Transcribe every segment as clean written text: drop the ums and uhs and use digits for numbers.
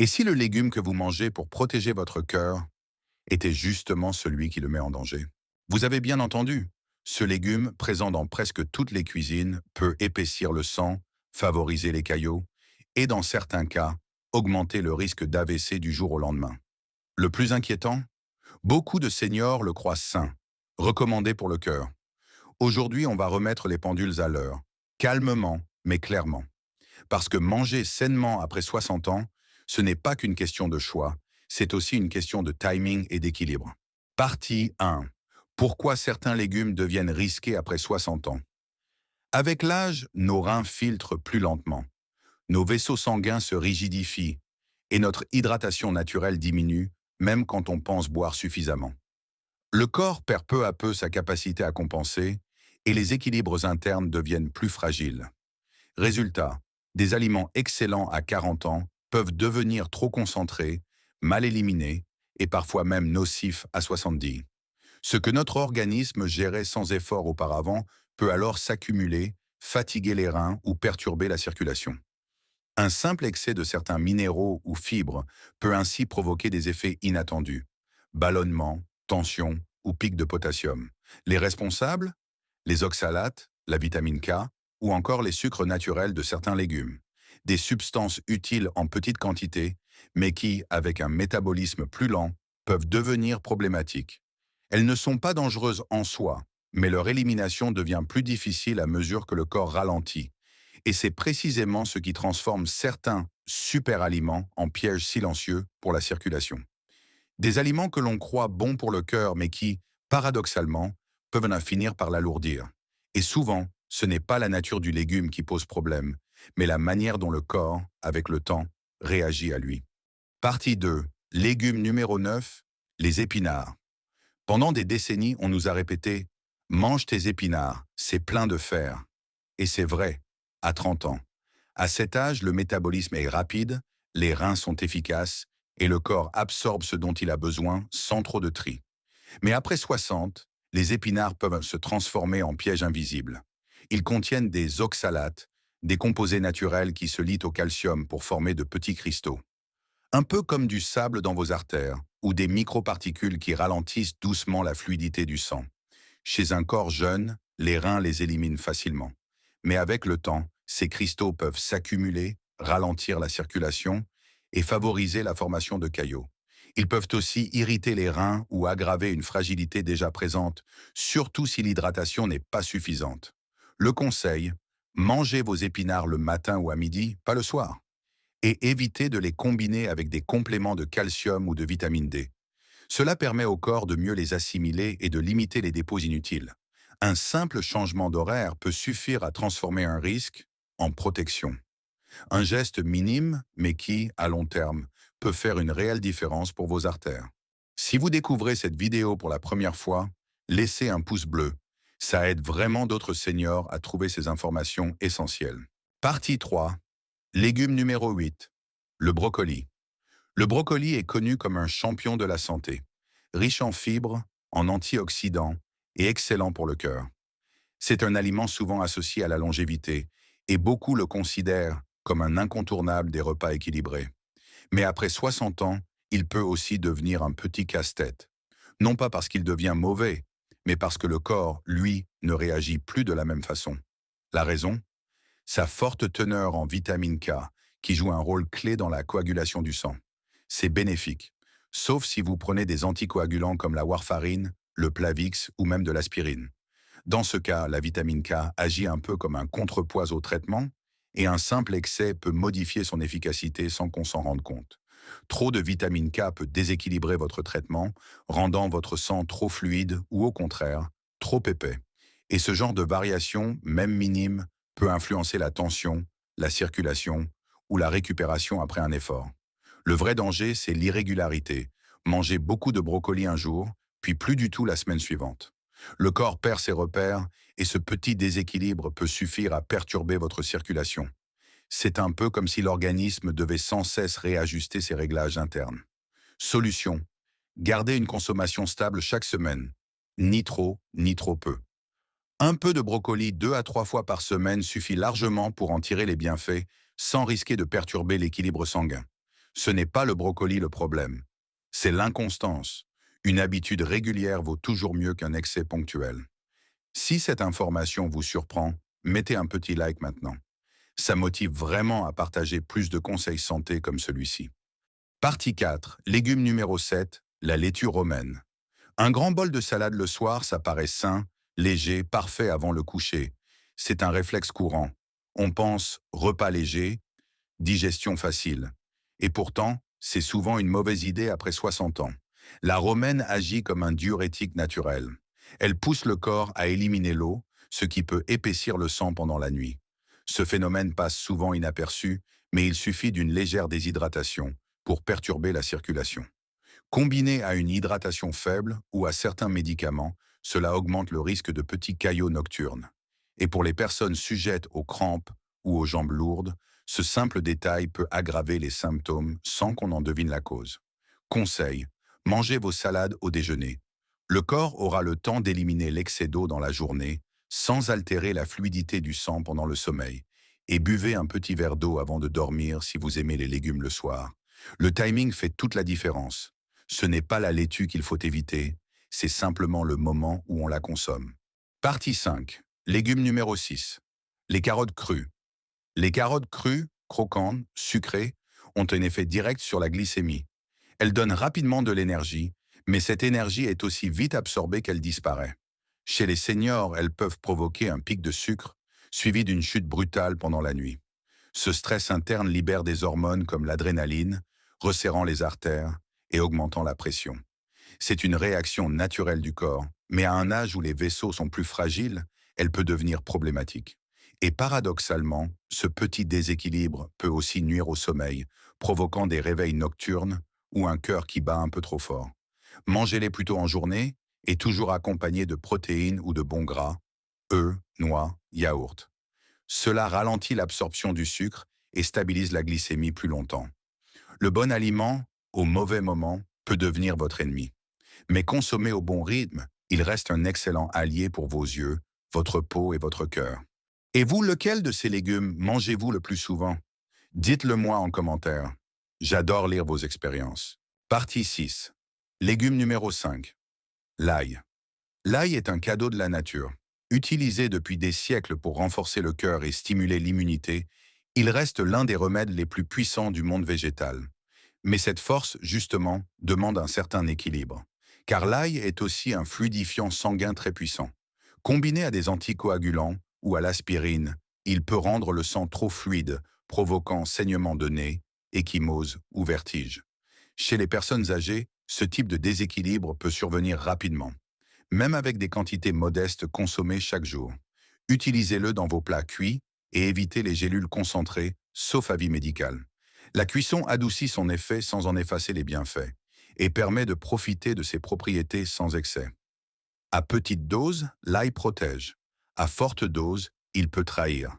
Et si le légume que vous mangez pour protéger votre cœur était justement celui qui le met en danger? Vous avez bien entendu. Ce légume, présent dans presque toutes les cuisines, peut épaissir le sang, favoriser les caillots et, dans certains cas, augmenter le risque d'AVC du jour au lendemain. Le plus inquiétant, beaucoup de seniors le croient sain, recommandé pour le cœur. Aujourd'hui, on va remettre les pendules à l'heure, calmement mais clairement. Parce que manger sainement après 60 ans, ce n'est pas qu'une question de choix, c'est aussi une question de timing et d'équilibre. Partie 1. Pourquoi certains légumes deviennent risqués après 60 ans? Avec l'âge, nos reins filtrent plus lentement, nos vaisseaux sanguins se rigidifient et notre hydratation naturelle diminue, même quand on pense boire suffisamment. Le corps perd peu à peu sa capacité à compenser et les équilibres internes deviennent plus fragiles. Résultat, des aliments excellents à 40 ans peuvent devenir trop concentrés, mal éliminés et parfois même nocifs à 70. Ce que notre organisme gérait sans effort auparavant peut alors s'accumuler, fatiguer les reins ou perturber la circulation. Un simple excès de certains minéraux ou fibres peut ainsi provoquer des effets inattendus. Ballonnement, tension ou pic de potassium. Les responsables? Les oxalates, la vitamine K ou encore les sucres naturels de certains légumes. Des substances utiles en petite quantité, mais qui, avec un métabolisme plus lent, peuvent devenir problématiques. Elles ne sont pas dangereuses en soi, mais leur élimination devient plus difficile à mesure que le corps ralentit. Et c'est précisément ce qui transforme certains super-aliments en pièges silencieux pour la circulation. Des aliments que l'on croit bons pour le cœur, mais qui, paradoxalement, peuvent en finir par l'alourdir. Et souvent, ce n'est pas la nature du légume qui pose problème, mais la manière dont le corps, avec le temps, réagit à lui. Partie 2. Légume numéro 9, les épinards. Pendant des décennies, on nous a répété «Mange tes épinards, c'est plein de fer». Et c'est vrai, à 30 ans. À cet âge, le métabolisme est rapide, les reins sont efficaces et le corps absorbe ce dont il a besoin sans trop de tri. Mais après 60, les épinards peuvent se transformer en pièges invisibles. Ils contiennent des oxalates, des composés naturels qui se lient au calcium pour former de petits cristaux. Un peu comme du sable dans vos artères ou des microparticules qui ralentissent doucement la fluidité du sang. Chez un corps jeune, les reins les éliminent facilement. Mais avec le temps, ces cristaux peuvent s'accumuler, ralentir la circulation et favoriser la formation de caillots. Ils peuvent aussi irriter les reins ou aggraver une fragilité déjà présente, surtout si l'hydratation n'est pas suffisante. Le conseil, mangez vos épinards le matin ou à midi, pas le soir. Et évitez de les combiner avec des compléments de calcium ou de vitamine D. Cela permet au corps de mieux les assimiler et de limiter les dépôts inutiles. Un simple changement d'horaire peut suffire à transformer un risque en protection. Un geste minime, mais qui, à long terme, peut faire une réelle différence pour vos artères. Si vous découvrez cette vidéo pour la première fois, laissez un pouce bleu. Ça aide vraiment d'autres seniors à trouver ces informations essentielles. Partie 3. Légume numéro 8. Le brocoli. Le brocoli est connu comme un champion de la santé. Riche en fibres, en antioxydants et excellent pour le cœur. C'est un aliment souvent associé à la longévité et beaucoup le considèrent comme un incontournable des repas équilibrés. Mais après 60 ans, il peut aussi devenir un petit casse-tête. Non pas parce qu'il devient mauvais, mais parce que le corps, lui, ne réagit plus de la même façon. La raison? Sa forte teneur en vitamine K, qui joue un rôle clé dans la coagulation du sang. C'est bénéfique, sauf si vous prenez des anticoagulants comme la warfarine, le Plavix ou même de l'aspirine. Dans ce cas, la vitamine K agit un peu comme un contrepoids au traitement et un simple excès peut modifier son efficacité sans qu'on s'en rende compte. Trop de vitamine K peut déséquilibrer votre traitement, rendant votre sang trop fluide ou au contraire, trop épais. Et ce genre de variation, même minime, peut influencer la tension, la circulation ou la récupération après un effort. Le vrai danger, c'est l'irrégularité. Manger beaucoup de brocoli un jour, puis plus du tout la semaine suivante. Le corps perd ses repères et ce petit déséquilibre peut suffire à perturber votre circulation. C'est un peu comme si l'organisme devait sans cesse réajuster ses réglages internes. Solution. Gardez une consommation stable chaque semaine. Ni trop, ni trop peu. Un peu de brocoli 2 à 3 fois par semaine suffit largement pour en tirer les bienfaits sans risquer de perturber l'équilibre sanguin. Ce n'est pas le brocoli le problème, c'est l'inconstance. Une habitude régulière vaut toujours mieux qu'un excès ponctuel. Si cette information vous surprend, mettez un petit like maintenant. Ça motive vraiment à partager plus de conseils santé comme celui-ci. Partie 4, légume numéro 7, la laitue romaine. Un grand bol de salade le soir, ça paraît sain, léger, parfait avant le coucher. C'est un réflexe courant. On pense repas léger, digestion facile. Et pourtant, c'est souvent une mauvaise idée après 60 ans. La romaine agit comme un diurétique naturel. Elle pousse le corps à éliminer l'eau, ce qui peut épaissir le sang pendant la nuit. Ce phénomène passe souvent inaperçu, mais il suffit d'une légère déshydratation pour perturber la circulation. Combiné à une hydratation faible ou à certains médicaments, cela augmente le risque de petits caillots nocturnes. Et pour les personnes sujettes aux crampes ou aux jambes lourdes, ce simple détail peut aggraver les symptômes sans qu'on en devine la cause. Conseil, mangez vos salades au déjeuner. Le corps aura le temps d'éliminer l'excès d'eau dans la journée sans altérer la fluidité du sang pendant le sommeil. Et buvez un petit verre d'eau avant de dormir si vous aimez les légumes le soir. Le timing fait toute la différence. Ce n'est pas la laitue qu'il faut éviter, c'est simplement le moment où on la consomme. Partie 5. Légume numéro 6. Les carottes crues. Les carottes crues, croquantes, sucrées, ont un effet direct sur la glycémie. Elles donnent rapidement de l'énergie, mais cette énergie est aussi vite absorbée qu'elle disparaît. Chez les seniors, elles peuvent provoquer un pic de sucre, suivi d'une chute brutale pendant la nuit. Ce stress interne libère des hormones comme l'adrénaline, resserrant les artères et augmentant la pression. C'est une réaction naturelle du corps, mais à un âge où les vaisseaux sont plus fragiles, elle peut devenir problématique. Et paradoxalement, ce petit déséquilibre peut aussi nuire au sommeil, provoquant des réveils nocturnes ou un cœur qui bat un peu trop fort. Mangez-les plutôt en journée et toujours accompagnés de protéines ou de bons gras, œufs, noix, yaourts. Cela ralentit l'absorption du sucre et stabilise la glycémie plus longtemps. Le bon aliment, au mauvais moment, peut devenir votre ennemi. Mais consommé au bon rythme, il reste un excellent allié pour vos yeux, votre peau et votre cœur. Et vous, lequel de ces légumes mangez-vous le plus souvent? Dites-le moi en commentaire. J'adore lire vos expériences. Partie 6. Légume numéro 5. L'ail. L'ail est un cadeau de la nature. Utilisé depuis des siècles pour renforcer le cœur et stimuler l'immunité, il reste l'un des remèdes les plus puissants du monde végétal. Mais cette force, justement, demande un certain équilibre. Car l'ail est aussi un fluidifiant sanguin très puissant. Combiné à des anticoagulants ou à l'aspirine, il peut rendre le sang trop fluide, provoquant saignement de nez, ecchymose ou vertige. Chez les personnes âgées, ce type de déséquilibre peut survenir rapidement, même avec des quantités modestes consommées chaque jour. Utilisez-le dans vos plats cuits et évitez les gélules concentrées, sauf avis médical. La cuisson adoucit son effet sans en effacer les bienfaits et permet de profiter de ses propriétés sans excès. À petite dose, l'ail protège. À forte dose, il peut trahir.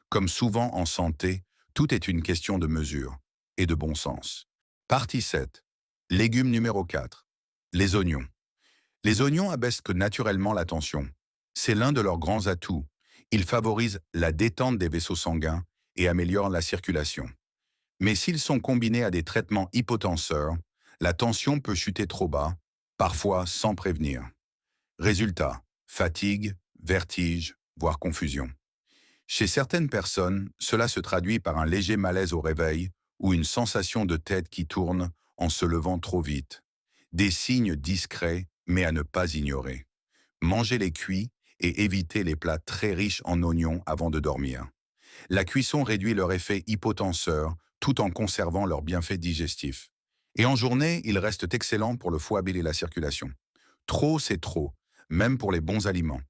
Comme souvent en santé, tout est une question de mesure et de bon sens. Partie 7. Légume numéro 4. Les oignons. Les oignons abaissent naturellement la tension. C'est l'un de leurs grands atouts. Ils favorisent la détente des vaisseaux sanguins et améliorent la circulation. Mais s'ils sont combinés à des traitements hypotenseurs, la tension peut chuter trop bas, parfois sans prévenir. Résultat, fatigue, vertige, voire confusion. Chez certaines personnes, cela se traduit par un léger malaise au réveil ou une sensation de tête qui tourne en se levant trop vite. Des signes discrets, mais à ne pas ignorer. Mangez les cuits et évitez les plats très riches en oignons avant de dormir. La cuisson réduit leur effet hypotenseur tout en conservant leurs bienfaits digestifs. Et en journée, ils restent excellents pour le foie et la circulation. Trop, c'est trop, même pour les bons aliments.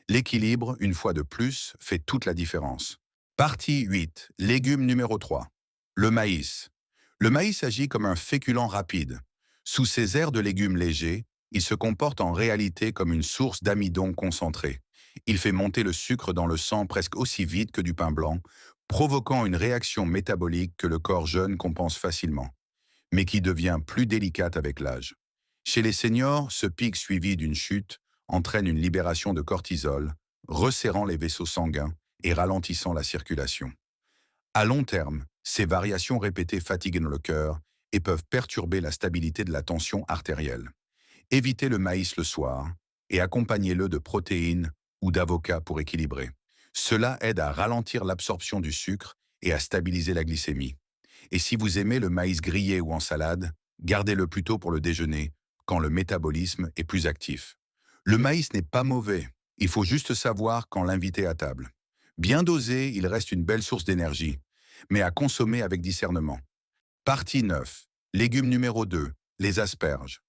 L'équilibre, une fois de plus, fait toute la différence. Partie 8. Légume numéro 3. Le maïs. Le maïs agit comme un féculent rapide. Sous ses airs de légumes légers, il se comporte en réalité comme une source d'amidon concentré. Il fait monter le sucre dans le sang presque aussi vite que du pain blanc, provoquant une réaction métabolique que le corps jeune compense facilement, mais qui devient plus délicate avec l'âge. Chez les seniors, ce pic suivi d'une chute entraîne une libération de cortisol, resserrant les vaisseaux sanguins et ralentissant la circulation. À long terme, ces variations répétées fatiguent le cœur et peuvent perturber la stabilité de la tension artérielle. Évitez le maïs le soir et accompagnez-le de protéines ou d'avocats pour équilibrer. Cela aide à ralentir l'absorption du sucre et à stabiliser la glycémie. Et si vous aimez le maïs grillé ou en salade, gardez-le plutôt pour le déjeuner, quand le métabolisme est plus actif. Le maïs n'est pas mauvais, il faut juste savoir quand l'inviter à table. Bien dosé, il reste une belle source d'énergie, mais à consommer avec discernement. Partie 9. Légume numéro 2. Les asperges.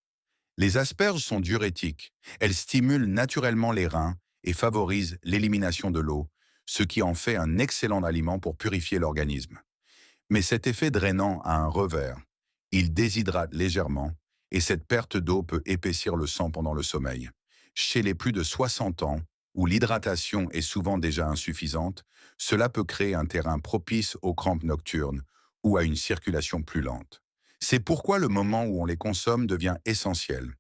Les asperges sont diurétiques. Elles stimulent naturellement les reins et favorisent l'élimination de l'eau, ce qui en fait un excellent aliment pour purifier l'organisme. Mais cet effet drainant a un revers. Il déshydrate légèrement et cette perte d'eau peut épaissir le sang pendant le sommeil. Chez les plus de 60 ans, où l'hydratation est souvent déjà insuffisante, cela peut créer un terrain propice aux crampes nocturnes ou à une circulation plus lente. C'est pourquoi le moment où on les consomme devient essentiel.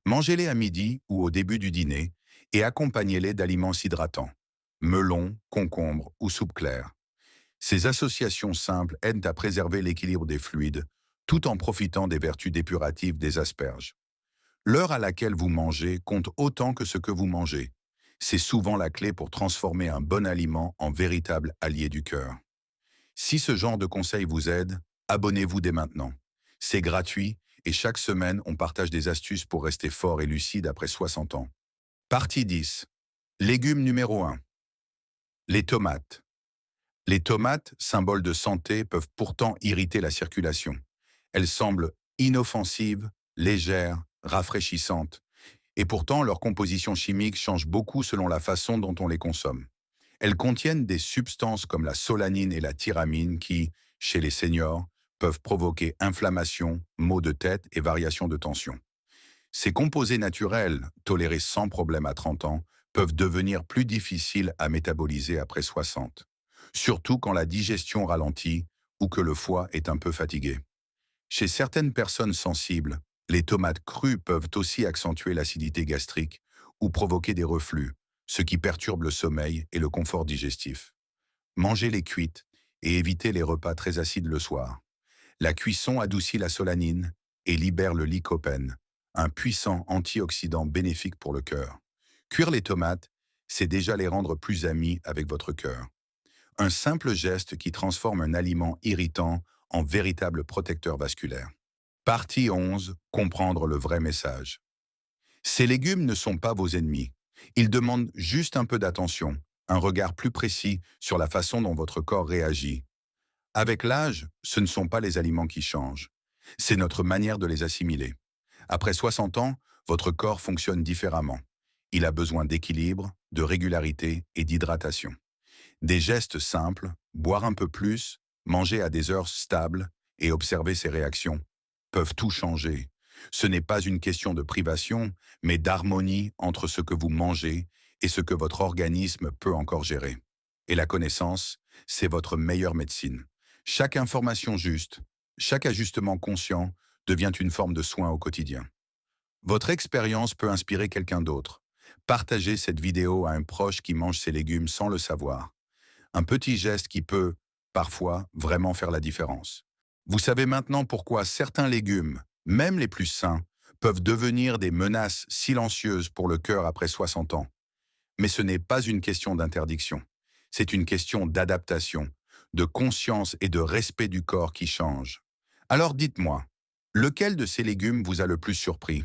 Mangez-les à midi ou au début du dîner et accompagnez-les d'aliments hydratants. Melon, concombre ou soupe claire. Ces associations simples aident à préserver l'équilibre des fluides, tout en profitant des vertus dépuratives des asperges. L'heure à laquelle vous mangez compte autant que ce que vous mangez. C'est souvent la clé pour transformer un bon aliment en véritable allié du cœur. Si ce genre de conseils vous aide, abonnez-vous dès maintenant. C'est gratuit et chaque semaine, on partage des astuces pour rester fort et lucide après 60 ans. Partie 10. Légume numéro 1. Les tomates. Les tomates, symboles de santé, peuvent pourtant irriter la circulation. Elles semblent inoffensives, légères, rafraîchissantes, et pourtant leur composition chimique change beaucoup selon la façon dont on les consomme. Elles contiennent des substances comme la solanine et la tyramine qui, chez les seniors, peuvent provoquer inflammation, maux de tête et variations de tension. Ces composés naturels, tolérés sans problème à 30 ans, peuvent devenir plus difficiles à métaboliser après 60. Surtout quand la digestion ralentit ou que le foie est un peu fatigué. Chez certaines personnes sensibles, les tomates crues peuvent aussi accentuer l'acidité gastrique ou provoquer des reflux, ce qui perturbe le sommeil et le confort digestif. Mangez-les cuites et évitez les repas très acides le soir. La cuisson adoucit la solanine et libère le lycopène, un puissant antioxydant bénéfique pour le cœur. Cuire les tomates, c'est déjà les rendre plus amis avec votre cœur. Un simple geste qui transforme un aliment irritant en véritable protecteur vasculaire. Partie 11. Comprendre le vrai message. Ces légumes ne sont pas vos ennemis. Ils demandent juste un peu d'attention, un regard plus précis sur la façon dont votre corps réagit. Avec l'âge, ce ne sont pas les aliments qui changent. C'est notre manière de les assimiler. Après 60 ans, votre corps fonctionne différemment. Il a besoin d'équilibre, de régularité et d'hydratation. Des gestes simples, boire un peu plus, manger à des heures stables et observer ses réactions, peuvent tout changer. Ce n'est pas une question de privation, mais d'harmonie entre ce que vous mangez et ce que votre organisme peut encore gérer. Et la connaissance, c'est votre meilleure médecine. Chaque information juste, chaque ajustement conscient devient une forme de soin au quotidien. Votre expérience peut inspirer quelqu'un d'autre. Partagez cette vidéo à un proche qui mange ses légumes sans le savoir. Un petit geste qui peut, parfois, vraiment faire la différence. Vous savez maintenant pourquoi certains légumes, même les plus sains, peuvent devenir des menaces silencieuses pour le cœur après 60 ans. Mais ce n'est pas une question d'interdiction. C'est une question d'adaptation, de conscience et de respect du corps qui change. Alors dites-moi, lequel de ces légumes vous a le plus surpris?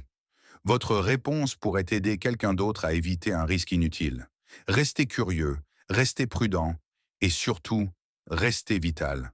Votre réponse pourrait aider quelqu'un d'autre à éviter un risque inutile. Restez curieux, restez prudent et surtout, restez vital.